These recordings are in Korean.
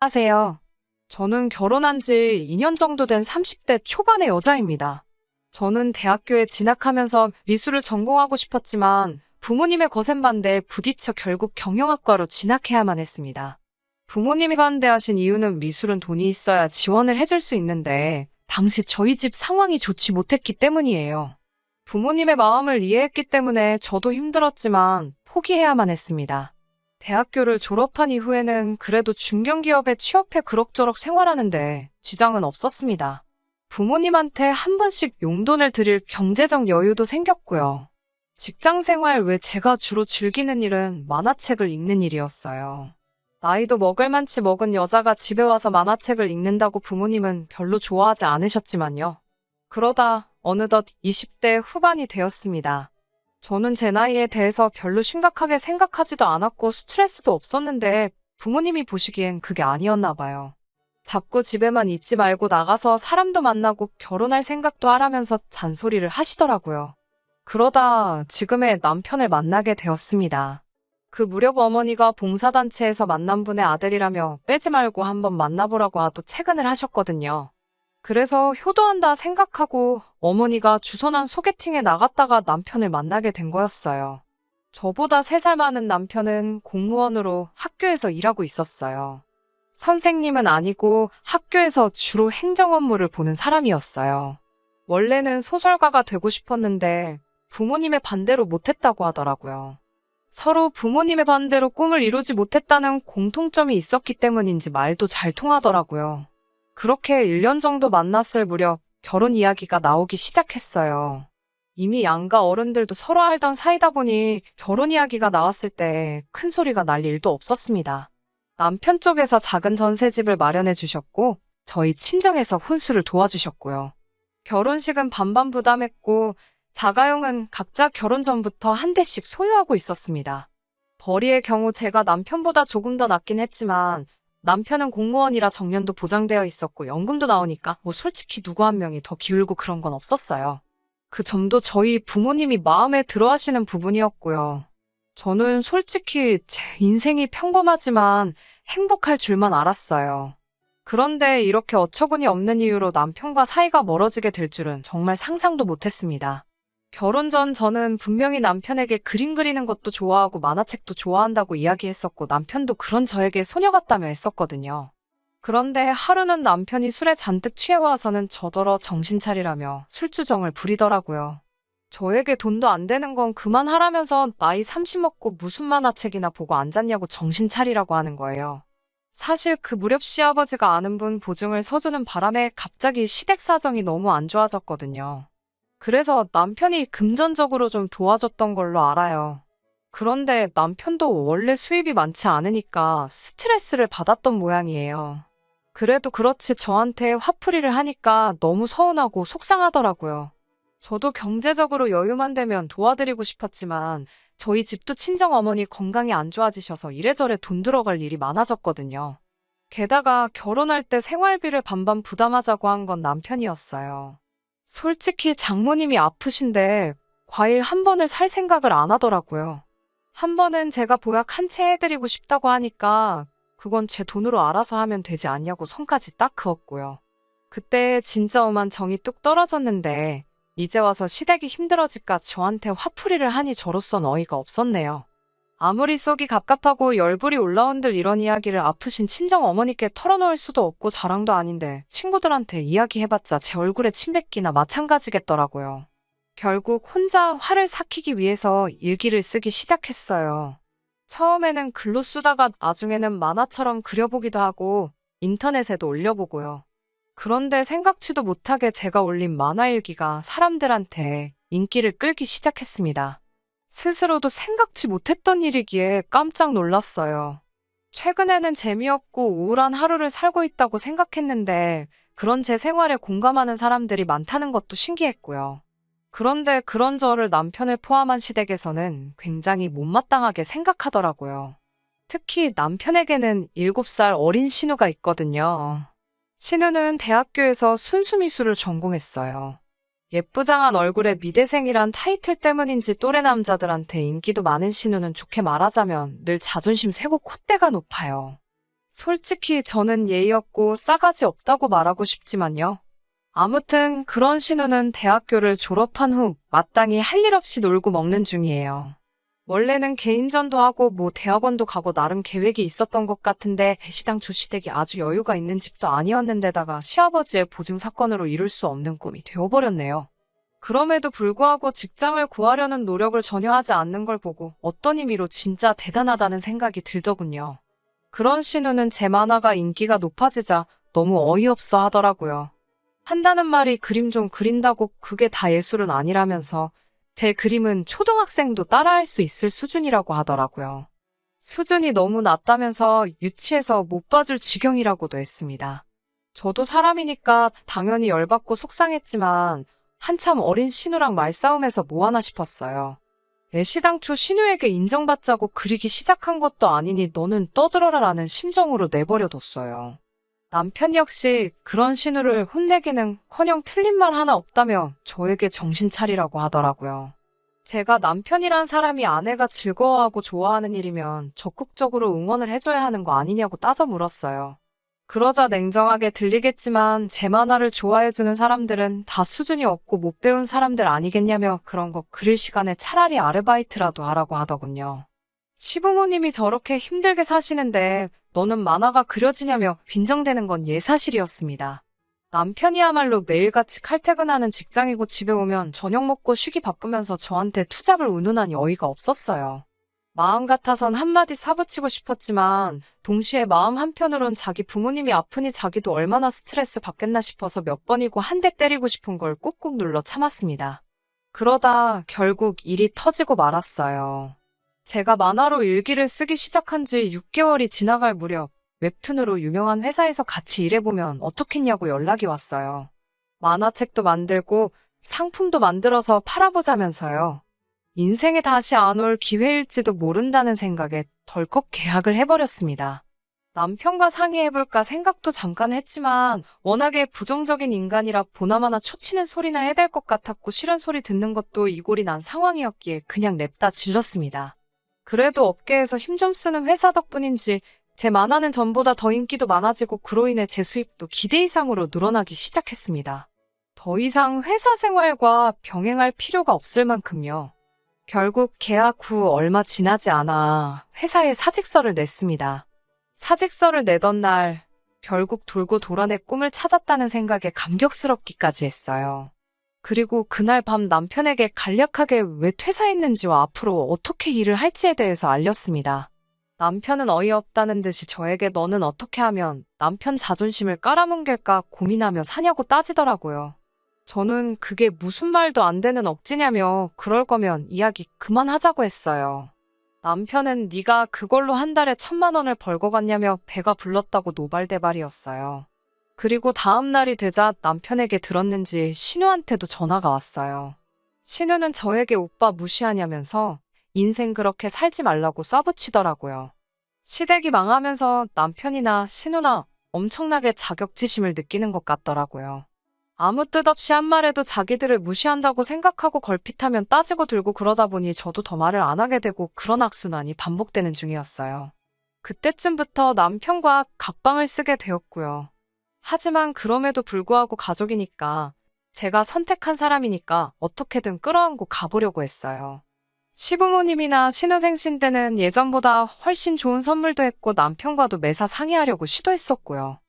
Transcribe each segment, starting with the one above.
안녕하세요. 저는 결혼한 지 2년 정도 된 30대 초반의 여자입니다. 저는 대학교에 진학하면서 미술을 전공하고 싶었지만 부모님의 거센 반대에 부딪혀 결국 경영학과로 진학해야만 했습니다. 부모님이 반대하신 이유는 미술은 돈이 있어야 지원을 해줄 수 있는데 당시 저희 집 상황이 좋지 못했기 때문이에요. 부모님의 마음을 이해했기 때문에 저도 힘들었지만 포기해야만 했습니다. 대학교를 졸업한 이후에는 그래도 중견기업에 취업해 그럭저럭 생활하는데 지장은 없었습니다. 부모님한테 한 번씩 용돈을 드릴 경제적 여유도 생겼고요. 직장 생활 외 제가 주로 즐기는 일은 만화책을 읽는 일이었어요. 나이도 먹을 만치 먹은 여자가 집에 와서 만화책을 읽는다고 부모님은 별로 좋아하지 않으셨지만요. 그러다 어느덧 20대 후반이 되었습니다. 저는 제 나이에 대해서 별로 심각하게 생각하지도 않았고 스트레스도 없었는데 부모님이 보시기엔 그게 아니었나 봐요. 자꾸 집에만 있지 말고 나가서 사람도 만나고 결혼할 생각도 하라면서 잔소리를 하시더라고요. 그러다 지금의 남편을 만나게 되었습니다. 그 무렵 어머니가 봉사단체에서 만난 분의 아들이라며 빼지 말고 한번 만나보라고 하도 채근을 하셨거든요. 그래서 효도한다 생각하고 어머니가 주선한 소개팅에 나갔다가 남편을 만나게 된 거였어요. 저보다 3살 많은 남편은 공무원으로 학교에서 일하고 있었어요. 선생님은 아니고 학교에서 주로 행정 업무를 보는 사람이었어요. 원래는 소설가가 되고 싶었는데 부모님의 반대로 못했다고 하더라고요. 서로 부모님의 반대로 꿈을 이루지 못했다는 공통점이 있었기 때문인지 말도 잘 통하더라고요. 그렇게 1년 정도 만났을 무렵 결혼 이야기가 나오기 시작했어요. 이미 양가 어른들도 서로 알던 사이다 보니 결혼 이야기가 나왔을 때 큰 소리가 날 일도 없었습니다. 남편 쪽에서 작은 전셋집을 마련해 주셨고 저희 친정에서 혼수를 도와주셨고요. 결혼식은 반반 부담했고 자가용은 각자 결혼 전부터 한 대씩 소유하고 있었습니다. 벌이의 경우 제가 남편보다 조금 더 낫긴 했지만 남편은 공무원이라 정년도 보장되어 있었고 연금도 나오니까 뭐 솔직히 누구 한 명이 더 기울고 그런 건 없었어요. 그 점도 저희 부모님이 마음에 들어 하시는 부분이었고요. 저는 솔직히 제 인생이 평범하지만 행복할 줄만 알았어요. 그런데 이렇게 어처구니 없는 이유로 남편과 사이가 멀어지게 될 줄은 정말 상상도 못했습니다. 결혼 전 저는 분명히 남편에게 그림 그리는 것도 좋아하고 만화책도 좋아한다고 이야기했었고 남편도 그런 저에게 소녀 같다며 했었거든요. 그런데 하루는 남편이 술에 잔뜩 취해와서는 저더러 정신 차리라며 술주정을 부리더라고요. 저에게 돈도 안 되는 건 그만하라면서 나이 30 먹고 무슨 만화책이나 보고 앉았냐고 정신 차리라고 하는 거예요. 사실 그 무렵 시아버지가 아는 분 보증을 서주는 바람에 갑자기 시댁 사정이 너무 안 좋아졌거든요. 그래서 남편이 금전적으로 좀 도와줬던 걸로 알아요. 그런데 남편도 원래 수입이 많지 않으니까 스트레스를 받았던 모양이에요. 그래도 그렇지 저한테 화풀이를 하니까 너무 서운하고 속상하더라고요. 저도 경제적으로 여유만 되면 도와드리고 싶었지만 저희 집도 친정어머니 건강이 안 좋아지셔서 이래저래 돈 들어갈 일이 많아졌거든요. 게다가 결혼할 때 생활비를 반반 부담하자고 한 건 남편이었어요. 솔직히 장모님이 아프신데 과일 한 번을 살 생각을 안 하더라고요. 한 번은 제가 보약 한 채 해드리고 싶다고 하니까 그건 제 돈으로 알아서 하면 되지 않냐고 선까지 딱 그었고요. 그때 진짜 엄한 정이 뚝 떨어졌는데 이제 와서 시댁이 힘들어질까 저한테 화풀이를 하니 저로선 어이가 없었네요. 아무리 속이 갑갑하고 열불이 올라온들 이런 이야기를 아프신 친정 어머니께 털어놓을 수도 없고 자랑도 아닌데 친구들한테 이야기해봤자 제 얼굴에 침 뱉기나 마찬가지겠더라고요. 결국 혼자 화를 삭히기 위해서 일기를 쓰기 시작했어요. 처음에는 글로 쓰다가 나중에는 만화처럼 그려보기도 하고 인터넷에도 올려보고요. 그런데 생각지도 못하게 제가 올린 만화일기가 사람들한테 인기를 끌기 시작했습니다. 스스로도 생각지 못했던 일이기에 깜짝 놀랐어요. 최근에는 재미없고 우울한 하루를 살고 있다고 생각했는데 그런 제 생활에 공감하는 사람들이 많다는 것도 신기했고요. 그런데 그런 저를 남편을 포함한 시댁에서는 굉장히 못마땅하게 생각하더라고요. 특히 남편에게는 7살 어린 신우가 있거든요. 신우는 대학교에서 순수미술을 전공했어요. 예쁘장한 얼굴에 미대생이란 타이틀 때문인지 또래 남자들한테 인기도 많은 신우는 좋게 말하자면 늘 자존심 세고 콧대가 높아요. 솔직히 저는 예의 없고 싸가지 없다고 말하고 싶지만요. 아무튼 그런 신우는 대학교를 졸업한 후 마땅히 할 일 없이 놀고 먹는 중이에요. 원래는 개인전도 하고 대학원도 가고 나름 계획이 있었던 것 같은데 시당초 시댁이 아주 여유가 있는 집도 아니었는데다가 시아버지의 보증 사건으로 이룰 수 없는 꿈이 되어버렸네요. 그럼에도 불구하고 직장을 구하려는 노력을 전혀 하지 않는 걸 보고 어떤 의미로 진짜 대단하다는 생각이 들더군요. 그런 신우는 제 만화가 인기가 높아지자 너무 어이없어 하더라고요. 한다는 말이 그림 좀 그린다고 그게 다 예술은 아니라면서 제 그림은 초등학생도 따라할 수 있을 수준이라고 하더라고요. 수준이 너무 낮다면서 유치해서 못 봐줄 지경이라고도 했습니다. 저도 사람이니까 당연히 열받고 속상했지만 한참 어린 신우랑 말싸움해서 뭐하나 싶었어요. 애시당초 신우에게 인정받자고 그리기 시작한 것도 아니니 너는 떠들어라라는 심정으로 내버려뒀어요. 남편 역시 그런 신우를 혼내기는커녕 틀린 말 하나 없다며 저에게 정신 차리라고 하더라고요. 제가 남편이란 사람이 아내가 즐거워하고 좋아하는 일이면 적극적으로 응원을 해줘야 하는 거 아니냐고 따져 물었어요. 그러자 냉정하게 들리겠지만 제 만화를 좋아해주는 사람들은 다 수준이 없고 못 배운 사람들 아니겠냐며 그런 거 그릴 시간에 차라리 아르바이트라도 하라고 하더군요. 시부모님이 저렇게 힘들게 사시는데 너는 만화가 그려지냐며 빈정대는 건 예사실이었습니다. 남편이야말로 매일같이 칼퇴근하는 직장이고 집에 오면 저녁 먹고 쉬기 바쁘면서 저한테 투잡을 운운하니 어이가 없었어요. 마음 같아선 한마디 사붙이고 싶었지만 동시에 마음 한편으론 자기 부모님이 아프니 자기도 얼마나 스트레스 받겠나 싶어서 몇 번이고 한 대 때리고 싶은 걸 꾹꾹 눌러 참았습니다. 그러다 결국 일이 터지고 말았어요. 제가 만화로 일기를 쓰기 시작한 지 6개월이 지나갈 무렵 웹툰으로 유명한 회사에서 같이 일해보면 어떻겠냐고 연락이 왔어요. 만화책도 만들고 상품도 만들어서 팔아보자면서요. 인생에 다시 안 올 기회일지도 모른다는 생각에 덜컥 계약을 해버렸습니다. 남편과 상의해볼까 생각도 잠깐 했지만 워낙에 부정적인 인간이라 보나마나 초치는 소리나 해댈 것 같았고 싫은 소리 듣는 것도 이골이 난 상황이었기에 그냥 냅다 질렀습니다. 그래도 업계에서 힘 좀 쓰는 회사 덕분인지 제 만화는 전보다 더 인기도 많아지고 그로 인해 제 수입도 기대 이상으로 늘어나기 시작했습니다. 더 이상 회사 생활과 병행할 필요가 없을 만큼요. 결국 계약 후 얼마 지나지 않아 회사에 사직서를 냈습니다. 사직서를 내던 날 결국 돌고 돌아 내 꿈을 찾았다는 생각에 감격스럽기까지 했어요. 그리고 그날 밤 남편에게 간략하게 왜 퇴사했는지와 앞으로 어떻게 일을 할지에 대해서 알렸습니다. 남편은 어이없다는 듯이 저에게 너는 어떻게 하면 남편 자존심을 깔아뭉갤까 고민하며 사냐고 따지더라고요. 저는 그게 무슨 말도 안 되는 억지냐며 그럴 거면 이야기 그만하자고 했어요. 남편은 네가 그걸로 한 달에 1,000만 원을 벌고 갔냐며 배가 불렀다고 노발대발이었어요. 그리고 다음 날이 되자 남편에게 들었는지 신우한테도 전화가 왔어요. 신우는 저에게 오빠 무시하냐면서 인생 그렇게 살지 말라고 쏴붙이더라고요. 시댁이 망하면서 남편이나 신우나 엄청나게 자격지심을 느끼는 것 같더라고요. 아무 뜻 없이 한 말에도 자기들을 무시한다고 생각하고 걸핏하면 따지고 들고 그러다 보니 저도 더 말을 안 하게 되고 그런 악순환이 반복되는 중이었어요. 그때쯤부터 남편과 각방을 쓰게 되었고요. 하지만 그럼에도 불구하고 가족이니까 제가 선택한 사람이니까 어떻게든 끌어안고 가보려고 했어요. 시부모님이나 신우생신 때는 예전보다 훨씬 좋은 선물도 했고 남편과도 매사 상의하려고 시도했었고요.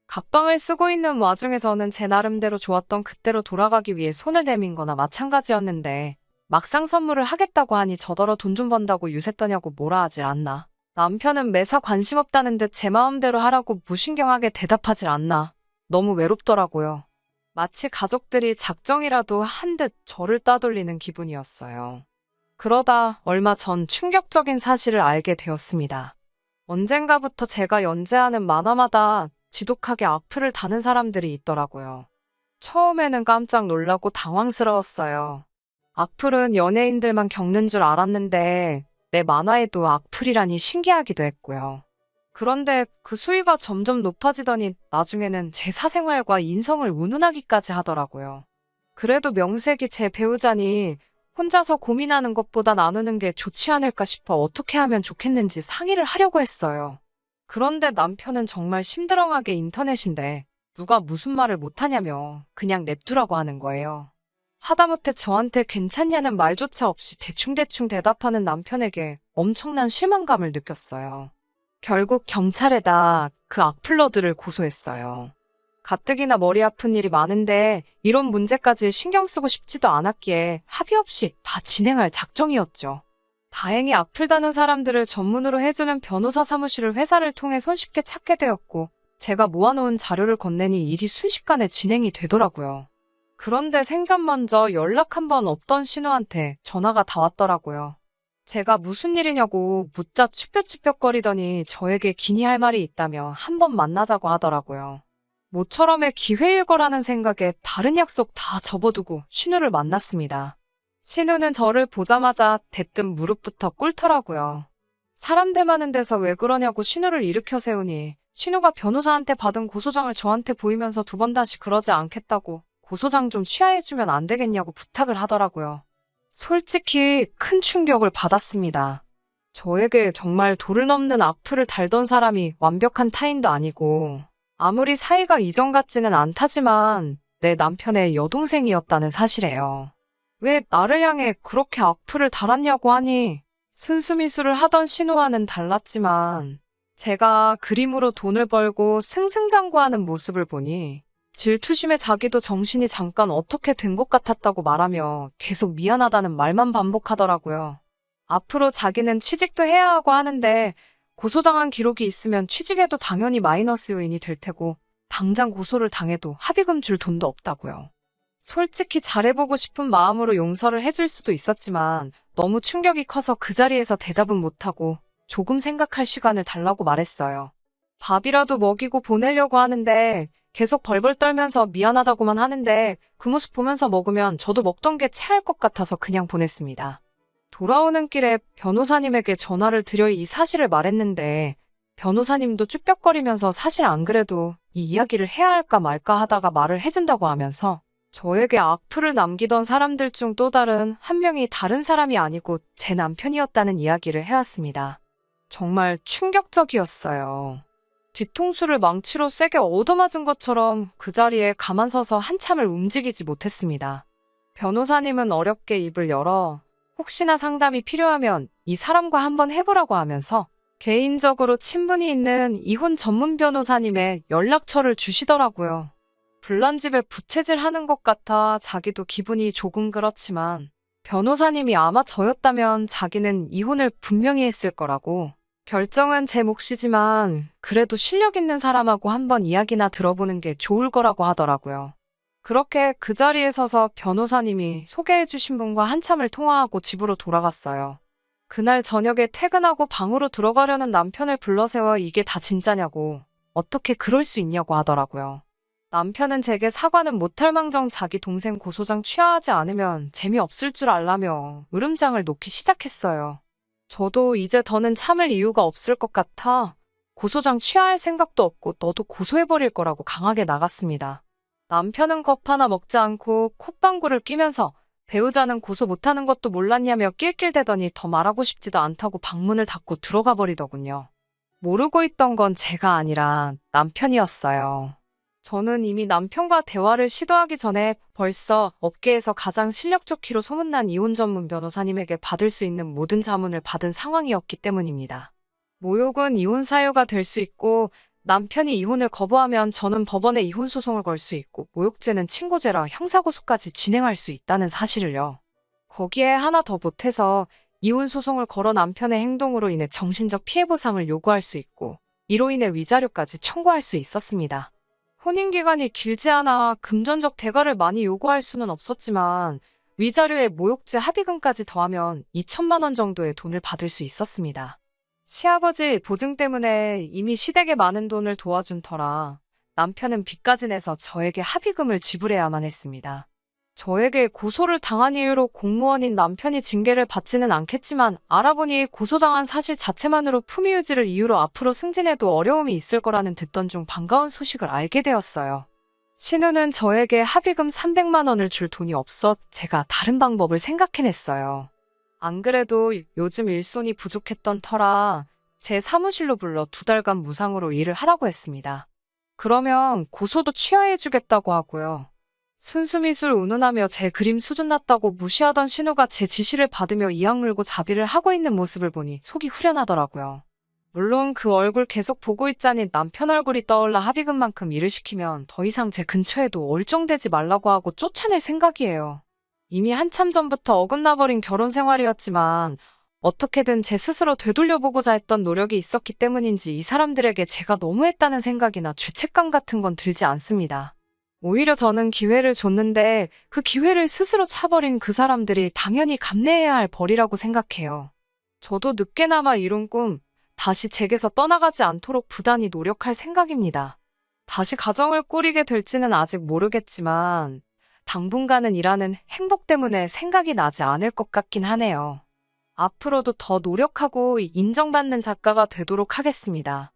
각방을 쓰고 있는 와중에 저는 제 나름대로 좋았던 그때로 돌아가기 위해 손을 내민 거나 마찬가지였는데 막상 선물을 하겠다고 하니 저더러 돈 좀 번다고 유세 떠냐고 뭐라 하질 않나. 남편은 매사 관심 없다는 듯 제 마음대로 하라고 무신경하게 대답하질 않나. 너무 외롭더라고요. 마치 가족들이 작정이라도 한 듯 저를 따돌리는 기분이었어요. 그러다 얼마 전 충격적인 사실을 알게 되었습니다. 언젠가부터 제가 연재하는 만화마다 지독하게 악플을 다는 사람들이 있더라고요. 처음에는 깜짝 놀라고 당황스러웠어요. 악플은 연예인들만 겪는 줄 알았는데 내 만화에도 악플이라니 신기하기도 했고요. 그런데 그 수위가 점점 높아지더니 나중에는 제 사생활과 인성을 운운하기까지 하더라고요. 그래도 명색이 제 배우자니 혼자서 고민하는 것보다 나누는 게 좋지 않을까 싶어 어떻게 하면 좋겠는지 상의를 하려고 했어요. 그런데 남편은 정말 심드렁하게 인터넷인데 누가 무슨 말을 못하냐며 그냥 냅두라고 하는 거예요. 하다못해 저한테 괜찮냐는 말조차 없이 대충대충 대답하는 남편에게 엄청난 실망감을 느꼈어요. 결국 경찰에다 그 악플러들을 고소했어요. 가뜩이나 머리 아픈 일이 많은데 이런 문제까지 신경 쓰고 싶지도 않았기에 합의 없이 다 진행할 작정이었죠. 다행히 악플 다는 사람들을 전문으로 해주는 변호사 사무실을 회사를 통해 손쉽게 찾게 되었고 제가 모아놓은 자료를 건네니 일이 순식간에 진행이 되더라고요. 그런데 생전 먼저 연락 한 번 없던 신우한테 전화가 다 왔더라고요. 제가 무슨 일이냐고 묻자 추뼛추뼛거리더니 저에게 기니 할 말이 있다며 한 번 만나자고 하더라고요. 모처럼의 기회일 거라는 생각에 다른 약속 다 접어두고 신우를 만났습니다. 신우는 저를 보자마자 대뜸 무릎부터 꿇더라고요. 사람들 많은 데서 왜 그러냐고 신우를 일으켜 세우니 신우가 변호사한테 받은 고소장을 저한테 보이면서 두 번 다시 그러지 않겠다고 고소장 좀 취하해주면 안 되겠냐고 부탁을 하더라고요. 솔직히 큰 충격을 받았습니다. 저에게 정말 도를 넘는 악플을 달던 사람이 완벽한 타인도 아니고 아무리 사이가 이전 같지는 않다지만 내 남편의 여동생이었다는 사실이에요. 왜 나를 향해 그렇게 악플을 달았냐고 하니 순수미술을 하던 신우와는 달랐지만 제가 그림으로 돈을 벌고 승승장구하는 모습을 보니 질투심에 자기도 정신이 잠깐 어떻게 된 것 같았다고 말하며 계속 미안하다는 말만 반복하더라고요. 앞으로 자기는 취직도 해야 하고 하는데 고소당한 기록이 있으면 취직에도 당연히 마이너스 요인이 될 테고 당장 고소를 당해도 합의금 줄 돈도 없다고요. 솔직히 잘해보고 싶은 마음으로 용서를 해줄 수도 있었지만 너무 충격이 커서 그 자리에서 대답은 못하고 조금 생각할 시간을 달라고 말했어요. 밥이라도 먹이고 보내려고 하는데 계속 벌벌 떨면서 미안하다고만 하는데 그 모습 보면서 먹으면 저도 먹던 게 체할 것 같아서 그냥 보냈습니다. 돌아오는 길에 변호사님에게 전화를 드려 이 사실을 말했는데 변호사님도 쭈뼛거리면서 사실 안 그래도 이 이야기를 해야 할까 말까 하다가 말을 해준다고 하면서 저에게 악플을 남기던 사람들 중 또 다른 한 명이 다른 사람이 아니고 제 남편이었다는 이야기를 해왔습니다. 정말 충격적이었어요. 뒤통수를 망치로 세게 얻어맞은 것처럼 그 자리에 가만 서서 한참을 움직이지 못했습니다. 변호사님은 어렵게 입을 열어 혹시나 상담이 필요하면 이 사람과 한번 해보라고 하면서 개인적으로 친분이 있는 이혼 전문 변호사님의 연락처를 주시더라고요. 불난집에 부채질하는 것 같아 자기도 기분이 조금 그렇지만 변호사님이 아마 저였다면 자기는 이혼을 분명히 했을 거라고 결정은 제 몫이지만 그래도 실력 있는 사람하고 한번 이야기나 들어보는 게 좋을 거라고 하더라고요. 그렇게 그 자리에 서서 변호사님이 소개해 주신 분과 한참을 통화하고 집으로 돌아갔어요. 그날 저녁에 퇴근하고 방으로 들어가려는 남편을 불러세워 이게 다 진짜냐고 어떻게 그럴 수 있냐고 하더라고요. 남편은 제게 사과는 못할 망정 자기 동생 고소장 취하하지 않으면 재미없을 줄 알라며 으름장을 놓기 시작했어요. 저도 이제 더는 참을 이유가 없을 것 같아 고소장 취하할 생각도 없고 너도 고소해버릴 거라고 강하게 나갔습니다. 남편은 컵 하나 먹지 않고 콧방구를 끼면서 배우자는 고소 못하는 것도 몰랐냐며 낄낄대더니 더 말하고 싶지도 않다고 방문을 닫고 들어가 버리더군요. 모르고 있던 건 제가 아니라 남편이었어요. 저는 이미 남편과 대화를 시도하기 전에 벌써 업계에서 가장 실력 좋기로 소문난 이혼 전문 변호사님에게 받을 수 있는 모든 자문을 받은 상황이었기 때문입니다. 모욕은 이혼 사유가 될 수 있고 남편이 이혼을 거부하면 저는 법원에 이혼 소송을 걸 수 있고 모욕죄는 친고죄라 형사고소까지 진행할 수 있다는 사실을요. 거기에 하나 더 보태서 이혼 소송을 걸어 남편의 행동으로 인해 정신적 피해 보상을 요구할 수 있고 이로 인해 위자료까지 청구할 수 있었습니다. 혼인기간이 길지 않아 금전적 대가를 많이 요구할 수는 없었지만 위자료에 모욕죄 합의금까지 더하면 2천만 원 정도의 돈을 받을 수 있었습니다. 시아버지 보증 때문에 이미 시댁에 많은 돈을 도와준 터라 남편은 빚까지 내서 저에게 합의금을 지불해야만 했습니다. 저에게 고소를 당한 이유로 공무원인 남편이 징계를 받지는 않겠지만 알아보니 고소당한 사실 자체만으로 품위 유지를 이유로 앞으로 승진해도 어려움이 있을 거라는 듣던 중 반가운 소식을 알게 되었어요. 신우는 저에게 합의금 300만 원을 줄 돈이 없어 제가 다른 방법을 생각해냈어요. 안 그래도 요즘 일손이 부족했던 터라 제 사무실로 불러 2달간 무상으로 일을 하라고 했습니다. 그러면 고소도 취하해주겠다고 하고요. 순수미술 운운하며 제 그림 수준 낮다고 무시하던 신우가 제 지시를 받으며 이악 물고 자비를 하고 있는 모습을 보니 속이 후련하더라고요. 물론 그 얼굴 계속 보고 있자니 남편 얼굴이 떠올라 합의금만큼 일을 시키면 더 이상 제 근처에도 얼쩡대지 말라고 하고 쫓아낼 생각이에요. 이미 한참 전부터 어긋나버린 결혼 생활이었지만 어떻게든 제 스스로 되돌려보고자 했던 노력이 있었기 때문인지 이 사람들에게 제가 너무했다는 생각이나 죄책감 같은 건 들지 않습니다. 오히려 저는 기회를 줬는데 그 기회를 스스로 차버린 그 사람들이 당연히 감내해야 할 벌이라고 생각해요. 저도 늦게나마 이룬 꿈, 다시 제게서 떠나가지 않도록 부단히 노력할 생각입니다. 다시 가정을 꾸리게 될지는 아직 모르겠지만 당분간은 일하는 행복 때문에 생각이 나지 않을 것 같긴 하네요. 앞으로도 더 노력하고 인정받는 작가가 되도록 하겠습니다.